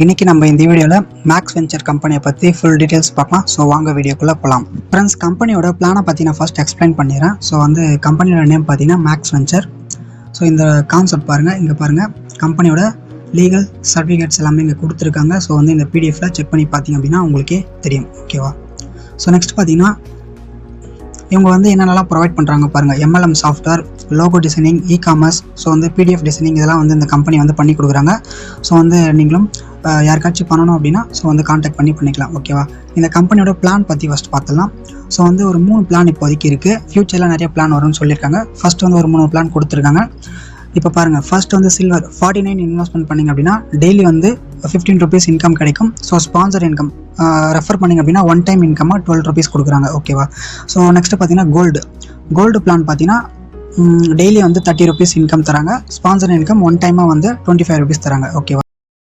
இன்னைக்கு நம்ம இந்த வீடியோவில் மேக்ஸ் வெஞ்சர் கம்பெனியை பற்றி ஃபுல் டீட்டெயில்ஸ் பார்க்கலாம். ஸோ வாங்க வீடியோக்குள்ளே போகலாம். ஃப்ரெண்ட்ஸ், கம்பெனியோட பிளானை பற்றி நான் ஃபர்ஸ்ட் எக்ஸ்பிளைன் பண்ணிடுறேன். ஸோ கம்பெனியோட நேம் பார்த்தீங்கன்னா மேக்ஸ் வெஞ்சர். ஸோ இந்த கான்செப்ட் பாருங்கள், இங்கே பாருங்கள், கம்பெனியோட லீகல் சர்டிஃபிகேட்ஸ் எல்லாமே இங்கே கொடுத்துருக்காங்க. ஸோ இந்த பிடிஎஃப்ல செக் பண்ணி பார்த்தீங்க அப்படின்னா உங்களுக்கே தெரியும். ஓகேவா? ஸோ நெக்ஸ்ட் பார்த்தீங்கன்னா இவங்க என்னென்னலாம் ப்ரொவைட் பண்ணுறாங்க பாருங்கள். MLM software, logo designing, e-commerce, so PDF designing இதெல்லாம் இந்த கம்பெனி பண்ணி கொடுக்குறாங்க. ஸோ நீங்களும் யாருக்காச்சும் பண்ணணும் அப்படின்னா கான்டாக்ட் பண்ணிக்கலாம். ஓகேவா? இந்த கம்பெனியோட பிளான் பற்றி ஃபஸ்ட் பார்த்துலாம். ஸோ ஒரு 3 பிளான் இப்போதைக்கு இருக்குது. ஃப்யூச்சரில் நிறைய பிளான் வரும்னு சொல்லியிருக்காங்க. ஃபஸ்ட் ஒரு 3 பிளான் கொடுத்துருக்காங்க. இப்போ பாருங்கள், ஃபர்ஸ்ட் சில்வர் 49 இன்வெஸ்ட்மெண்ட் பண்ணிங்க அப்படின்னா டெய்லி 15 rupees இன்கம் கிடைக்கும். ஸோ ஸ்பான்சர் இன்கம் ரெஃபர் பண்ணிங்க அப்படின்னா ஒன் டைம் இன்கமாக 12 rupees கொடுக்குறாங்க. ஓகேவா? ஸோ நெக்ஸ்ட்டு பார்த்தீங்கன்னா கோல்டு பிளான் பார்த்தீங்கன்னா டெய்லி 30 rupees இன்கம் தராங்க. ஸ்பான்சர் இன்கம் ஒன் டைமாக 25 rupees தராங்க. ஓகேவா?